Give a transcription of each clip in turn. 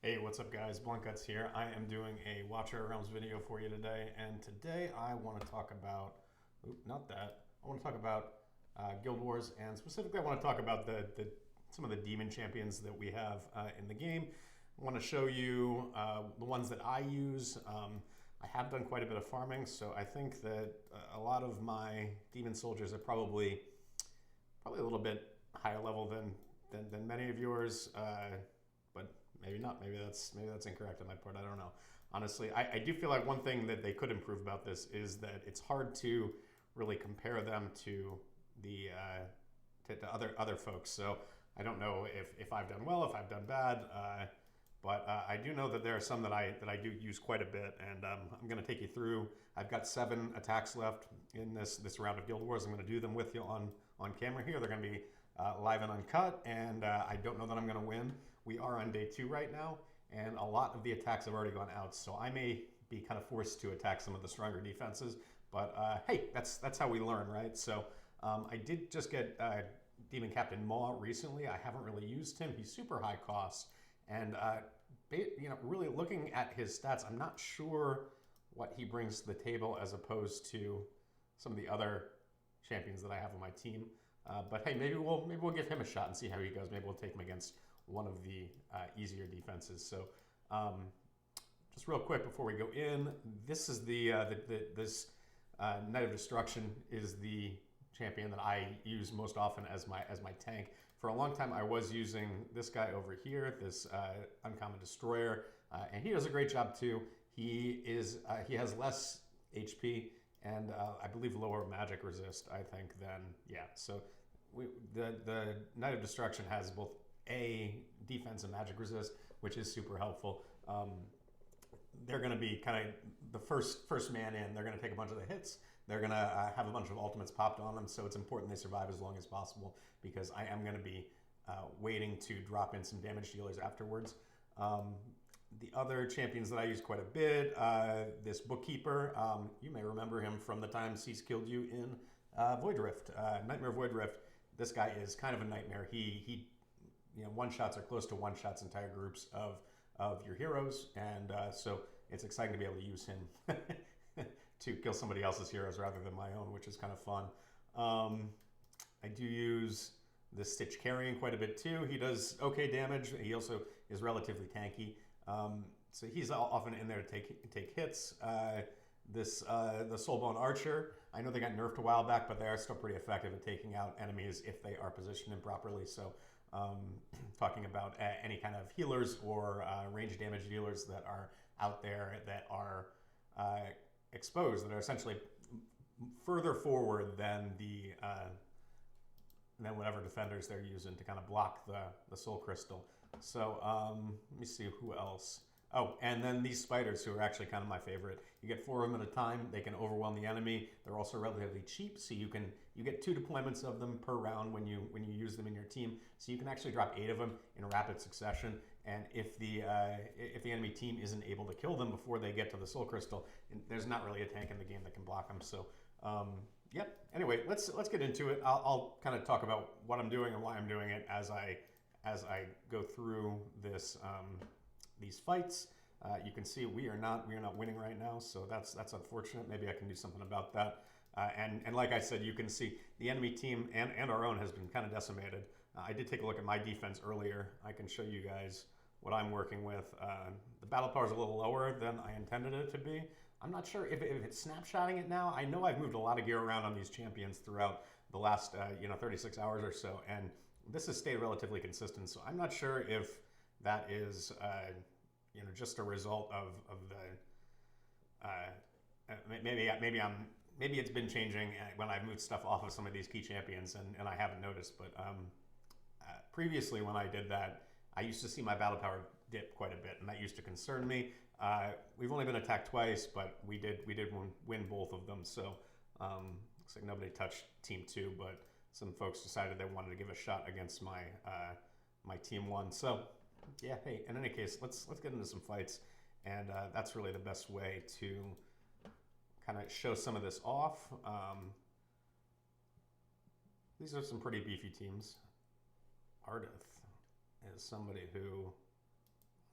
Hey, what's up, guys? Bluntguts here. I am doing a Watcher Realms video for you today, and today I want to talk about, not that, I want to talk about Guild Wars, and specifically I want to talk about some of the demon champions that we have in the game. I want to show you the ones that I use. I have done quite a bit of farming, so I think that a lot of my demon soldiers are probably a little bit higher level than many of yours. But maybe not. Maybe that's incorrect on my part. I don't know. Honestly, I do feel like one thing that they could improve about this is that it's hard to really compare them to the to other folks. So I don't know if I've done well, if I've done bad. But I do know that there are some that I do use quite a bit, and I'm going to take you through. I've got 7 attacks left in this round of Guild Wars. I'm going to do them with you on camera here. They're going to be live and uncut, and I don't know that I'm going to win. We are on day 2 right now, and a lot of the attacks have already gone out, so I may be kind of forced to attack some of the stronger defenses. But hey, that's how we learn, right? So I did just get Demon Captain Maw recently. I haven't really used him. He's super high cost, and really looking at his stats, I'm not sure what he brings to the table as opposed to some of the other champions that I have on my team. But hey, maybe we'll give him a shot and see how he goes. Maybe we'll take him against one of the easier defenses. So um, just real quick before we go in, this is this Knight of Destruction is the champion that I use most often as my tank. For a long time, I was using this guy over here, this Uncommon Destroyer, and he does a great job too. He has less HP and I believe lower magic resist. I think than So the Knight of Destruction has both a defense and magic resist, which is super helpful. They're going to be kind of the first man in. They're going to take a bunch of the hits. They're going to have a bunch of ultimates popped on them, so it's important they survive as long as possible because I am going to be waiting to drop in some damage dealers afterwards. The other champions that I use quite a bit, this Bookkeeper, you may remember him from the time Cease killed you in Void Rift, Nightmare Void Rift. This guy is kind of a nightmare. He one-shots or close to one-shots entire groups of your heroes, and so it's exciting to be able to use him to kill somebody else's heroes rather than my own, which is kind of fun. I do use the Stitch Carrion quite a bit too. He does okay damage. He also is relatively tanky, so he's often in there to take hits. The Soulbone Archer, I know they got nerfed a while back, but they are still pretty effective at taking out enemies if they are positioned improperly. So talking about any kind of healers or range damage dealers that are out there that are exposed, that are essentially further forward than than whatever defenders they're using to kind of block the Soul Crystal. So let me see who else. Oh, and then these spiders, who are actually kind of my favorite. You get 4 of them at a time. They can overwhelm the enemy. They're also relatively cheap, so you get 2 deployments of them per round when you use them in your team. So you can actually drop 8 of them in rapid succession. And if the enemy team isn't able to kill them before they get to the Soul Crystal, there's not really a tank in the game that can block them. So yep. Anyway, let's get into it. I'll kind of talk about what I'm doing and why I'm doing it as I go through these fights. You can see we are not winning right now, so that's unfortunate. Maybe I can do something about that. And like I said, you can see the enemy team and our own has been kind of decimated. I did take a look at my defense earlier. I can show you guys what I'm working with. The battle power is a little lower than I intended it to be. I'm not sure if it's snapshotting it now. I know I've moved a lot of gear around on these champions throughout the last 36 hours or so, and this has stayed relatively consistent. So I'm not sure if that is just a result of the maybe it's been changing when I've moved stuff off of some of these key champions and I haven't noticed. But previously when I did that, I used to see my battle power dip quite a bit, and that used to concern me. We've only been attacked twice, but we did win both of them. So looks like nobody touched Team 2, but some folks decided they wanted to give a shot against my my Team 1. So yeah, hey, in any case, let's get into some fights, and that's really the best way to kind of show some of this off. These are some pretty beefy teams. Ardith is somebody who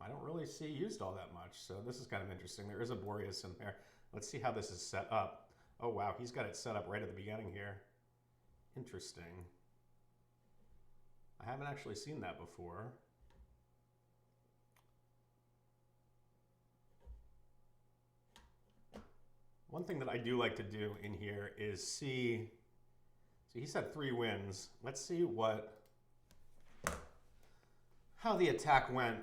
I don't really really see used all that much. So this is kind of interesting. There is a Boreas in there. Let's see how this is set up. Oh wow, he's got it set up right at the beginning here. Interesting. I haven't actually seen that before. One thing that I do like to do in here is see, so he said 3 wins. Let's see how the attack went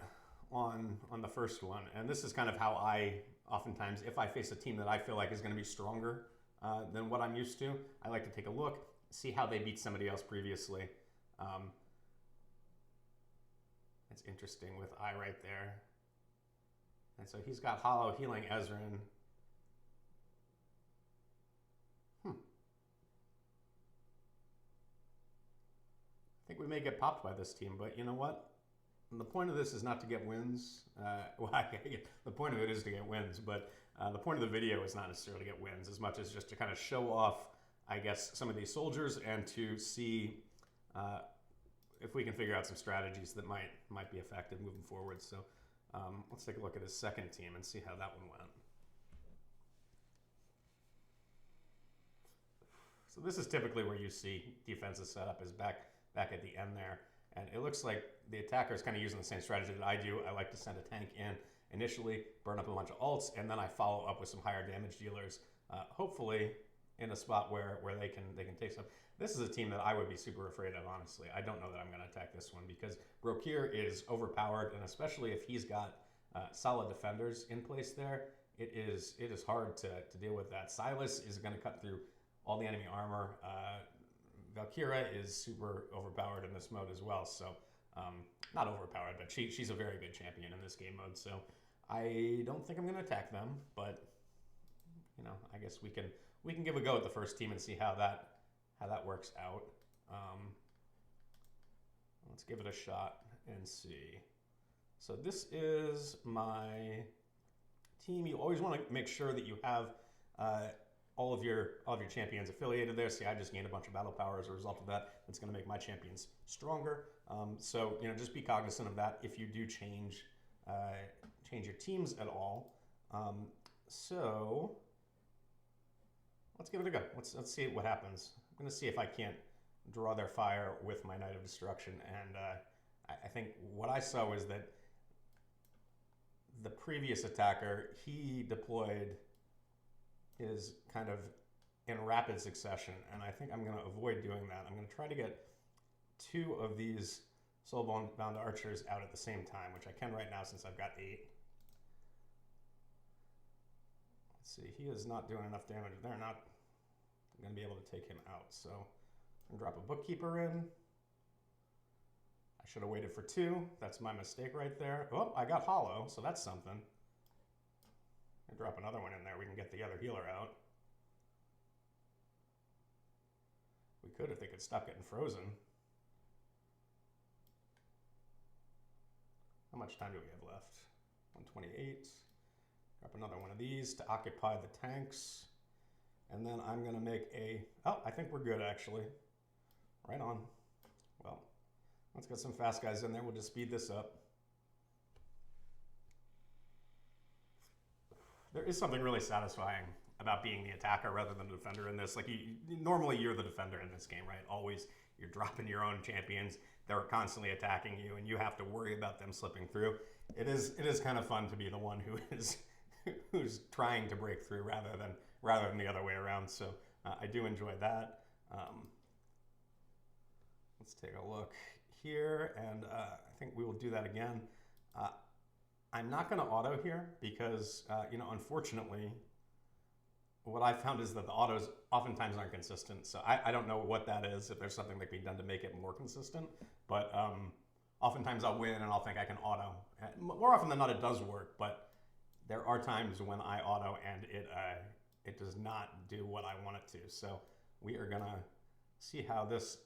on the first one. And this is kind of how I oftentimes, if I face a team that I feel like is going to be stronger than what I'm used to, I like to take a look, see how they beat somebody else previously. It's interesting with I right there. And so he's got Hollow healing Ezreal. I think we may get popped by this team, but you know what? The point of this is not to get wins. The point of it is to get wins, but the point of the video is not necessarily to get wins as much as just to kind of show off, I guess, some of these soldiers and to see if we can figure out some strategies that might be effective moving forward. So let's take a look at his second team and see how that one went. So this is typically where you see defensive setup is back at the end there. And it looks like the attacker is kind of using the same strategy that I do. I like to send a tank in initially, burn up a bunch of ults, and then I follow up with some higher damage dealers, hopefully in a spot where they can take some. This is a team that I would be super afraid of, honestly. I don't know that I'm going to attack this one because Brokir is overpowered, and especially if he's got solid defenders in place there, it is hard to deal with that. Sylas is going to cut through all the enemy armor. Valkyria is super overpowered in this mode as well, so not overpowered, but she's a very good champion in this game mode, so I don't think I'm going to attack them, but you know, I guess we can give a go at the first team and see how that works out. Let's give it a shot and see. So this is my team. You always want to make sure that you have all of your champions affiliated there. See, I just gained a bunch of battle power as a result of that. It's going to make my champions stronger. So you know, just be cognizant of that if you do change your teams at all. So let's give it a go. Let's see what happens. I'm going to see if I can't draw their fire with my Knight of Destruction. And I think what I saw was that the previous attacker, he deployed is kind of in rapid succession, and I think I'm going to avoid doing that. I'm going to try to get 2 of these Soulbound archers out at the same time, which I can right now since I've got 8. Let's see, he is not doing enough damage. They're not going to be able to take him out, so I'm going to drop a Bookkeeper in. I should have waited for 2. That's my mistake right there. Oh, I got Hollow, so that's something. Drop another one in there. We can get the other healer out. We could if they could stop getting frozen. How much time do we have left? 128. Drop another one of these to occupy the tanks. And then I'm going to make a... Oh, I think we're good, actually. Right on. Well, let's get some fast guys in there. We'll just speed this up. There is something really satisfying about being the attacker rather than the defender in this. Like, normally you're the defender in this game, right? Always you're dropping your own champions. They're constantly attacking you, and you have to worry about them slipping through. It is kind of fun to be the one who's trying to break through rather than the other way around. So I do enjoy that. Let's take a look here, and I think we will do that again. I'm not going to auto here because, you know, unfortunately, what I've found is that the autos oftentimes aren't consistent. So I don't know what that is, if there's something that can be done to make it more consistent. But oftentimes I'll win and I'll think I can auto. More often than not, it does work. But there are times when I auto and it does not do what I want it to. So we are going to see how this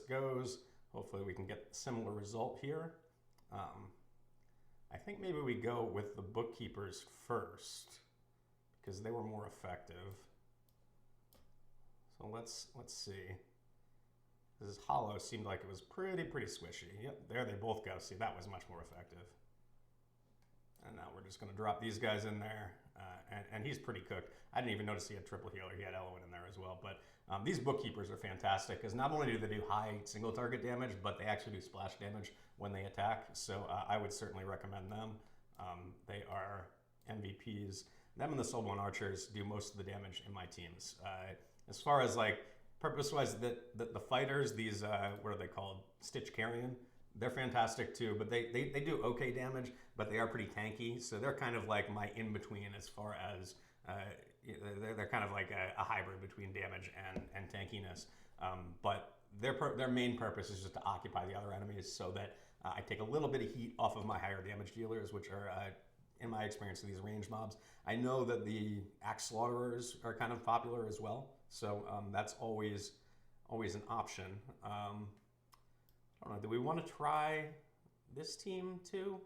goes. Hopefully we can get a similar result here. I think maybe we go with the Bookkeepers first because they were more effective. So let's see. This Hollow seemed like it was pretty squishy. Yep, there they both go. See, that was much more effective. And just going to drop these guys in there, and he's pretty cooked. I didn't even notice he had triple healer. He had Elwyn in there as well. But these bookkeepers are fantastic because not only do they do high single target damage, but they actually do splash damage when they attack. So I would certainly recommend them. They are MVPs. Them and the Soul One Archers do most of the damage in my teams. As far as like purpose-wise, the fighters, these what are they called? Stitch Carrion. They're fantastic too, but they do okay damage, but they are pretty tanky. So they're kind of like my in-between as far as they're kind of like a hybrid between damage and tankiness. But their main purpose is just to occupy the other enemies so that I take a little bit of heat off of my higher damage dealers, which are, in my experience, these range mobs. I know that the Axe Slaughterers are kind of popular as well, so that's always an option. I don't know, do we want to try this team too?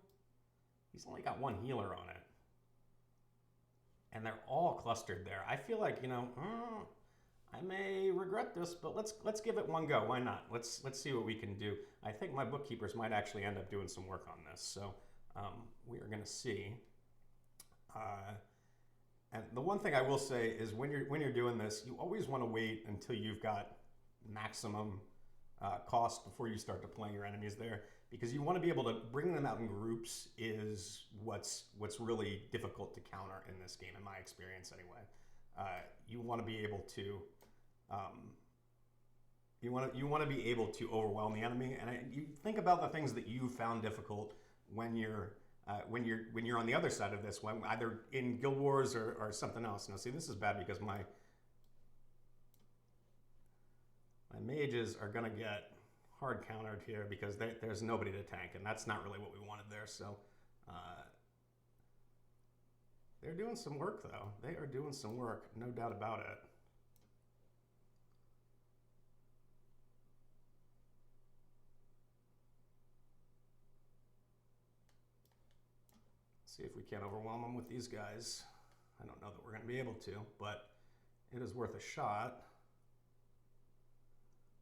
He's only got one healer on it. And they're all clustered there. I feel like, I may regret this, but let's give it one go. Why not? Let's see what we can do. I think my bookkeepers might actually end up doing some work on this. So we are going to see. And the one thing I will say is when you're doing this, you always want to wait until you've got maximum cost before you start deploying your enemies there, because you want to be able to bring them out in groups is what's really difficult to counter in this game, in my experience anyway. You want to be able to you want to be able to overwhelm the enemy, and you think about the things that you found difficult when you're on the other side of this, when either in Guild Wars or something else. Now, see, this is bad because my mages are gonna get hard countered here because there's nobody to tank, and that's not really what we wanted there. So they're doing some work, though. They are doing some work, no doubt about it. See if we can't overwhelm them with these guys. I don't know that we're going to be able to, but it is worth a shot.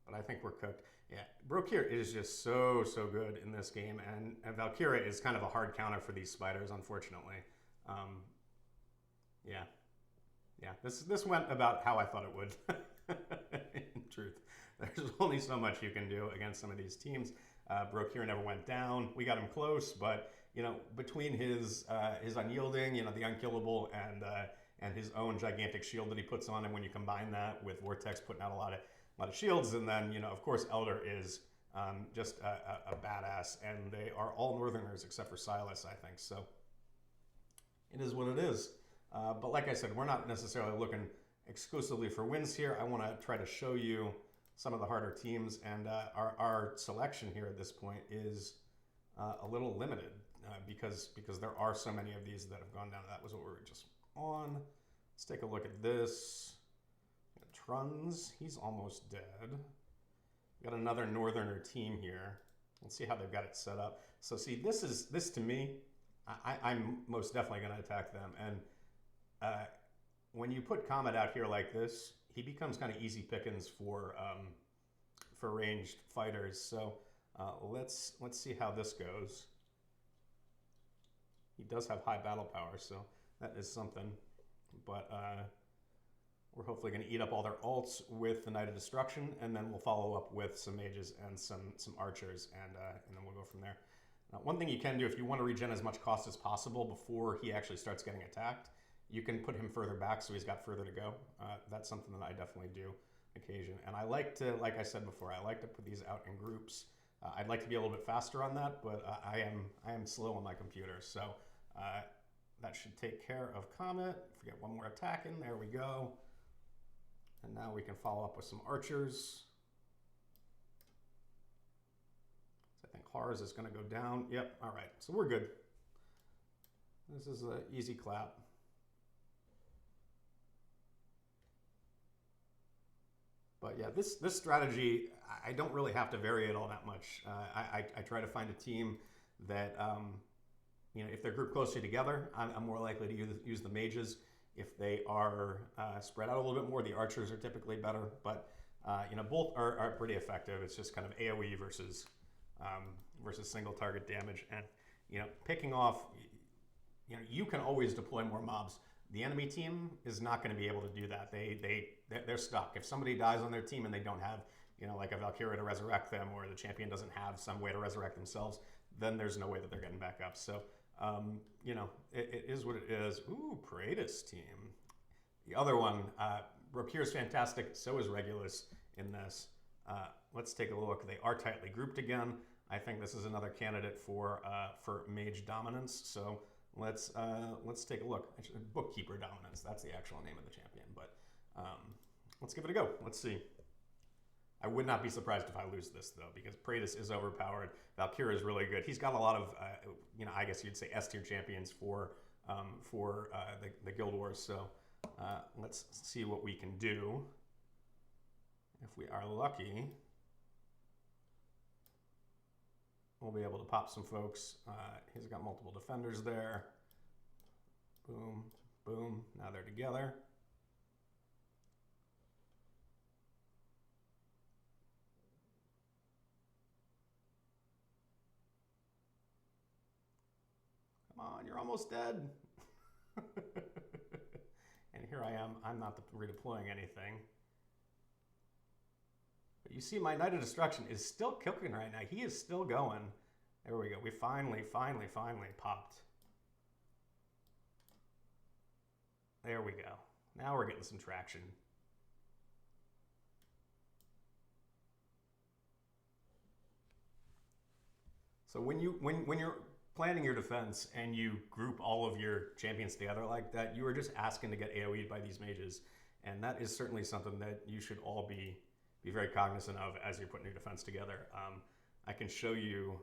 But I think we're cooked. Yeah, Brokir is just so good in this game, and Valkyria is kind of a hard counter for these spiders, unfortunately. Yeah. This went about how I thought it would. In truth, there's only so much you can do against some of these teams. Brokir never went down. We got him close, but between his unyielding, the unkillable, and his own gigantic shield that he puts on, and when you combine that with Vortex putting out a lot of shields, and then of course Elder is just a badass, and they are all Northerners except for Silas, I think. So it is what it is. But like I said, we're not necessarily looking exclusively for wins here. I want to try to show you some of the harder teams, and our selection here at this point is a little limited because there are so many of these that have gone down. That was what we were just on. Let's take a look at this. Truns, he's almost dead. We got another Northerner team here. Let's see how they've got it set up. So see, this to me, I'm most definitely going to attack them. And when you put Comet out here like this, he becomes kind of easy pickings for ranged fighters. So let's see how this goes. He does have high battle power, so that is something. But we're hopefully going to eat up all their ults with the Knight of Destruction, and then we'll follow up with some mages and some archers, and then we'll go from there. Now, one thing you can do if you want to regen as much cost as possible before he actually starts getting attacked, you can put him further back so he's got further to go. That's something that I definitely do occasion. And I like to, like I said before, I like to put these out in groups. I'd like to be a little bit faster on that, but I am slow on my computer. So that should take care of Comet. If we get one more attack in, there we go. And now we can follow up with some archers. So I think Lars is going to go down. Yep, all right, so we're good. This is an easy clap. But yeah, this strategy, I don't really have to vary it all that much. I try to find a team that, if they're grouped closely together, I'm more likely to use the mages. If they are spread out a little bit more, the archers are typically better. But both are pretty effective. It's just kind of AOE versus single target damage, and picking off. you can always deploy more mobs. The enemy team is not going to be able to do that. They're stuck. If somebody dies on their team and they don't have, like a Valkyria to resurrect them, or the champion doesn't have some way to resurrect themselves, then there's no way that they're getting back up. So, it is what it is. Ooh, Praetus team. The other one, Rokir's fantastic. So is Regulus in this. Let's take a look. They are tightly grouped again. I think this is another candidate for mage dominance. So let's take a look. Actually, bookkeeper dominance. That's the actual name of the champion. But let's give it a go. Let's see. I would not be surprised if I lose this, though, because Praetus is overpowered. Valkyria is really good. He's got a lot of, I guess you'd say S-tier champions for the Guild Wars. So let's see what we can do. If we are lucky, we'll be able to pop some folks. He's got multiple defenders there. Boom, boom. Now they're together. Come on, you're almost dead. And here I am. I'm not redeploying anything. But you see, my Knight of Destruction is still cooking right now. He is still going. There we go. We finally popped. There we go. Now we're getting some traction. So when you're planning your defense and you group all of your champions together like that, you are just asking to get AoE'd by these mages. And that is certainly something that you should all be very cognizant of as you're putting your defense together. I can show you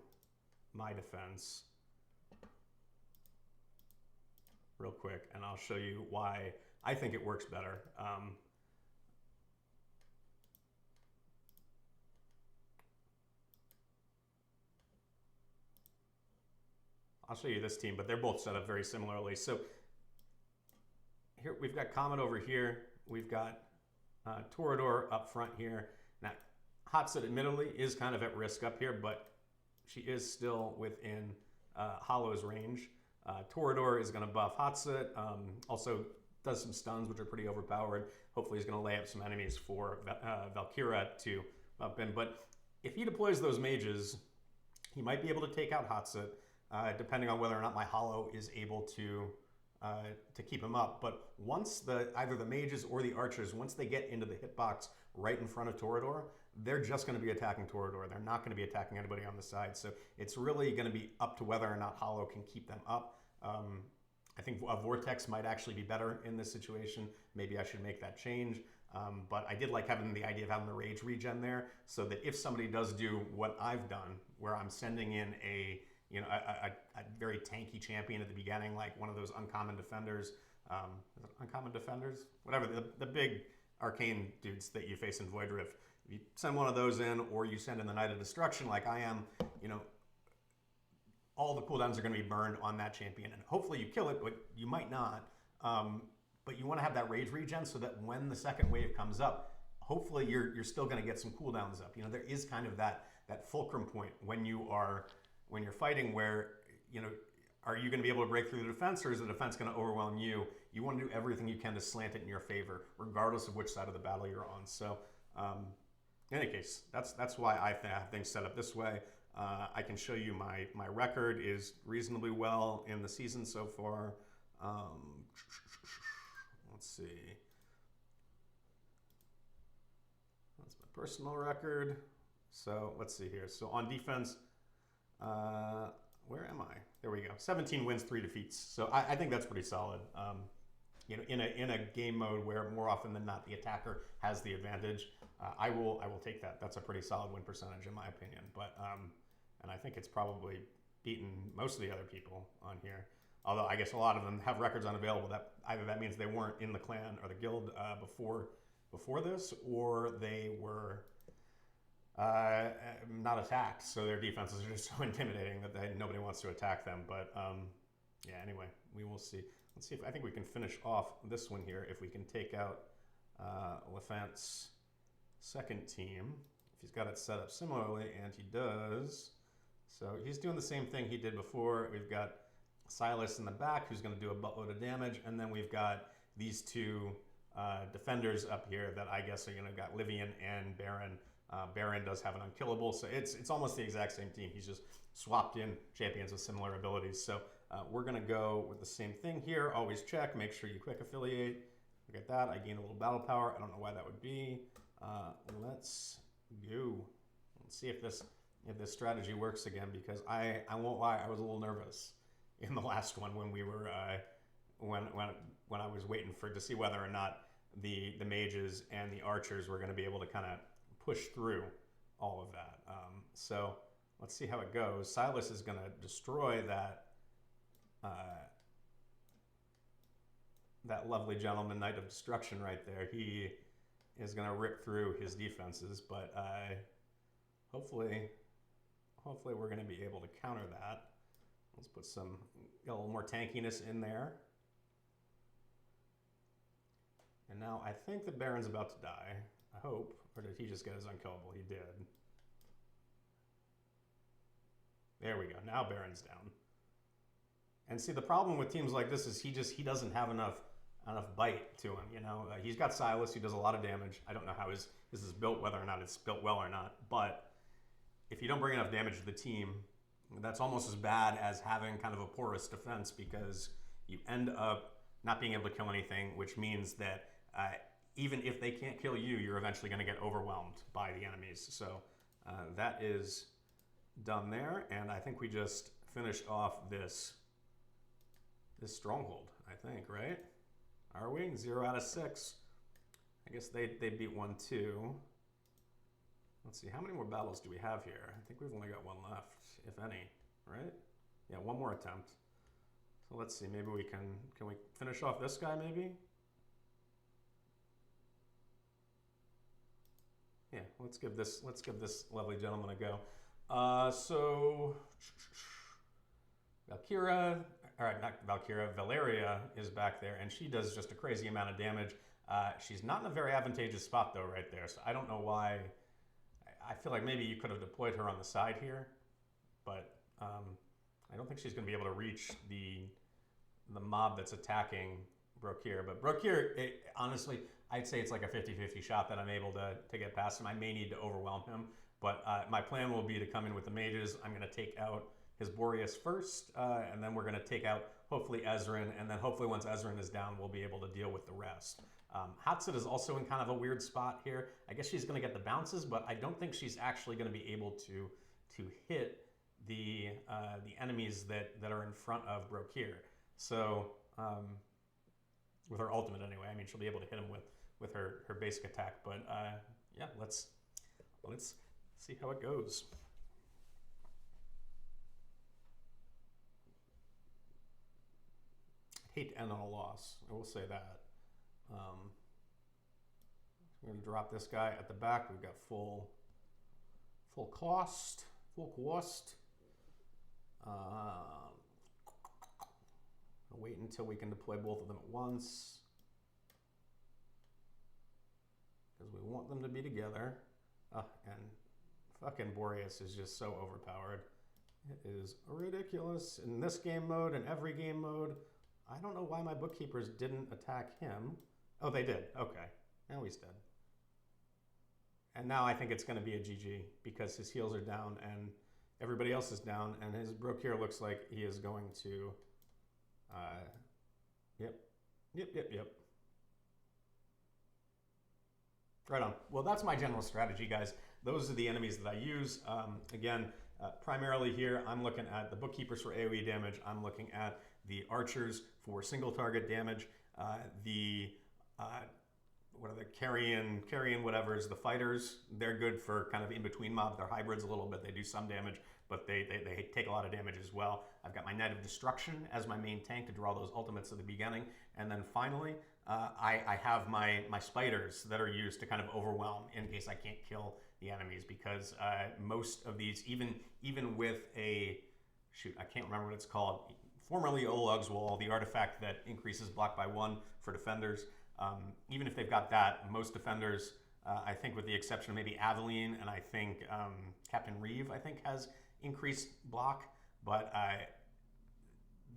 my defense real quick, and I'll show you why I think it works better. I'll show you this team, but they're both set up very similarly. So here we've got Comet over here. We've got Toreador up front here. Now, Hatset admittedly is kind of at risk up here, but she is still within Hollow's range. Toreador is going to buff Hatset. Also does some stuns, which are pretty overpowered. Hopefully he's going to lay up some enemies for Valkyria to bump in. But if he deploys those mages, he might be able to take out Hatset, depending on whether or not my Hollow is able to keep him up. But once either the mages or the archers, once they get into the hitbox right in front of Toreador, they're just going to be attacking Toreador. They're not going to be attacking anybody on the side. So it's really going to be up to whether or not Hollow can keep them up. I think a Vortex might actually be better in this situation. Maybe I should make that change. But I did like having the idea of having the rage regen there, so that if somebody does do what I've done, where I'm sending in a very tanky champion at the beginning, like one of those uncommon defenders, uncommon defenders, whatever, the big arcane dudes that you face in Void Rift. If you send one of those in, or you send in the Knight of Destruction like I am, all the cooldowns are going to be burned on that champion, and hopefully you kill it, but you might not. But you want to have that rage regen so that when the second wave comes up, hopefully you're still going to get some cooldowns up. There is kind of that fulcrum point when you're fighting, where are you going to be able to break through the defense, or is the defense going to overwhelm you? You want to do everything you can to slant it in your favor, regardless of which side of the battle you're on. So, in any case, that's why I have things set up this way. I can show you my record is reasonably well in the season so far. Let's see. That's my personal record. So let's see here. So on defense, where am I? There we go. 17 wins, 3 defeats. So I think that's pretty solid. In a game mode where more often than not the attacker has the advantage, I will take that. That's a pretty solid win percentage in my opinion. But and I think it's probably beaten most of the other people on here. Although I guess a lot of them have records unavailable. That either that means they weren't in the clan or the guild before this, or they were not attacked. So their defenses are just so intimidating that nobody wants to attack them. But yeah, anyway, we will see. Let's see if I think we can finish off this one here. If we can take out Lefant's second team, if he's got it set up similarly, and he does. So he's doing the same thing he did before. We've got Silas in the back, who's going to do a buttload of damage, and then we've got these two defenders up here that I guess are going to got Livian and Baron. Baron does have an unkillable, so it's almost the exact same team. He's just swapped in champions with similar abilities. So we're going to go with the same thing here. Always check, make sure you quick affiliate. Look at that, I gain a little battle power. I don't know why that would be. Let's go. Let's see if this strategy works again, because I won't lie, I was a little nervous in the last one when we were when I was waiting to see whether or not the mages and the archers were going to be able to kind of push through all of that. So let's see how it goes. Silas is going to destroy that that lovely gentleman, Knight of Destruction, right there. He is going to rip through his defenses, but hopefully we're going to be able to counter that. Let's put a little more tankiness in there. And now I think the Baron's about to die. I hope. Or did he just get his unkillable? He did. There we go. Now Baron's down. And see, the problem with teams like this is he doesn't have enough bite to him. You know, he's got Silas, who does a lot of damage. I don't know how this is built, whether or not it's built well or not. But if you don't bring enough damage to the team, that's almost as bad as having kind of a porous defense, because you end up not being able to kill anything, which means that even if they can't kill you, you're eventually going to get overwhelmed by the enemies. So that is done there, and I think we just finished off this stronghold, I think, right? Are we? 0 out of 6. I guess they beat 1 too. Let's see, how many more battles do we have here? I think we've only got one left, if any, right? Yeah, one more attempt. So let's see, maybe we can we finish off this guy maybe? Yeah, let's give this lovely gentleman a go. So Valkyria, all right, not Valkyria, Valeria is back there, and she does just a crazy amount of damage. She's not in a very advantageous spot though right there, so I don't know why. I feel like maybe you could have deployed her on the side here, but I don't think she's going to be able to reach the mob that's attacking Brokir. But Brokir, honestly, I'd say it's like a 50-50 shot that I'm able to get past him. I may need to overwhelm him, but my plan will be to come in with the mages. I'm going to take out his Boreas first, and then we're going to take out, hopefully, Ezran, and then hopefully once Ezran is down, we'll be able to deal with the rest. Hatset is also in kind of a weird spot here. I guess she's going to get the bounces, but I don't think she's actually going to be able to hit the enemies that are in front of Brokir. So with her ultimate anyway, I mean, she'll be able to hit him with her basic attack. But yeah, let's see how it goes. I'd hate to end on a loss, I will say that. We're going to drop this guy at the back. We've got full cost. Wait until we can deploy both of them at once, because we want them to be together. And fucking Boreas is just so overpowered. It is ridiculous in this game mode and every game mode. I don't know why my bookkeepers didn't attack him. Oh, they did. Okay. Now he's dead. And now I think it's going to be a GG, because his heals are down and everybody else is down, and his Brokir looks like he is going to... Yep. Right on. Well, that's my general strategy, guys. Those are the enemies that I use. Again, primarily here, I'm looking at the bookkeepers for AoE damage. I'm looking at the archers for single target damage. What are the carrion whatevers, the fighters, they're good for kind of in between mob. They're hybrids a little bit. They do some damage, but they take a lot of damage as well. I've got my Knight of Destruction as my main tank to draw those ultimates at the beginning. And then finally, I have my spiders that are used to kind of overwhelm in case I can't kill the enemies, because most of these, even with a, shoot, I can't remember what it's called, formerly Olug's Wall, the artifact that increases block by 1 for defenders, even if they've got that, most defenders, I think with the exception of maybe Aveline, and I think Captain Reeve, I think, has increased block, but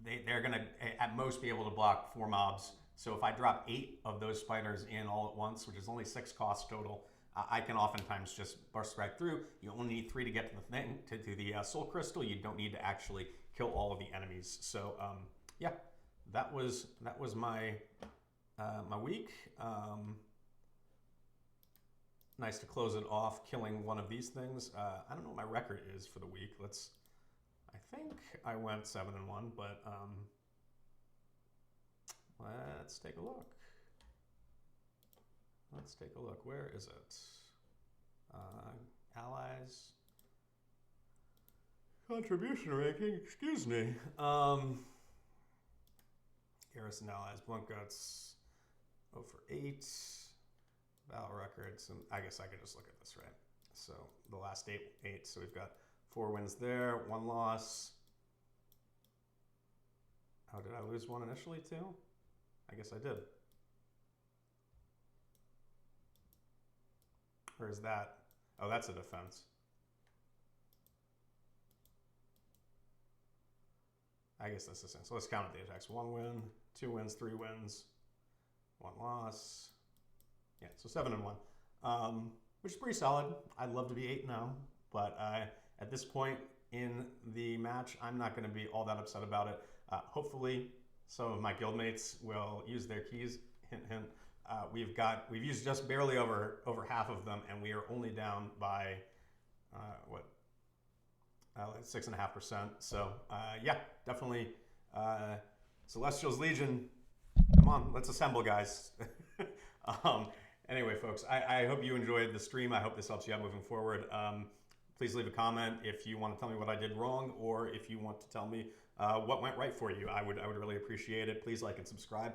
they're going to at most be able to block 4 mobs. So if I drop 8 of those spiders in all at once, which is only 6 costs total, I can oftentimes just burst right through. You only need 3 to get to the thing, to the soul crystal. You don't need to actually kill all of the enemies. So yeah, that was my my week. Nice to close it off, killing one of these things. I don't know what my record is for the week. I think I went 7-1, but let's take a look. Let's take a look. Where is it? Allies. Contribution ranking, excuse me. Garrison Allies, Blunt Guts, 0 for 8. Battle records, and I guess I could just look at this, right? So the last 8. So we've got 4 wins there, 1 loss. Oh, did I lose one initially too? I guess I did. Or is that? Oh, that's a defense. I guess that's the same. So let's count the attacks. 1 win, 2 wins, 3 wins, 1 loss. Yeah, so 7-1, which is pretty solid. I'd love to be 8-0, but at this point in the match, I'm not going to be all that upset about it. Hopefully, some of my guildmates will use their keys. Hint, hint. We've used just barely over half of them, and we are only down by what, 6.5%. So yeah, definitely. Celestials Legion, come on, let's assemble, guys. Anyway, folks, I hope you enjoyed the stream. I hope this helps you out moving forward. Please leave a comment if you want to tell me what I did wrong, or if you want to tell me what went right for you. I would really appreciate it. Please like and subscribe.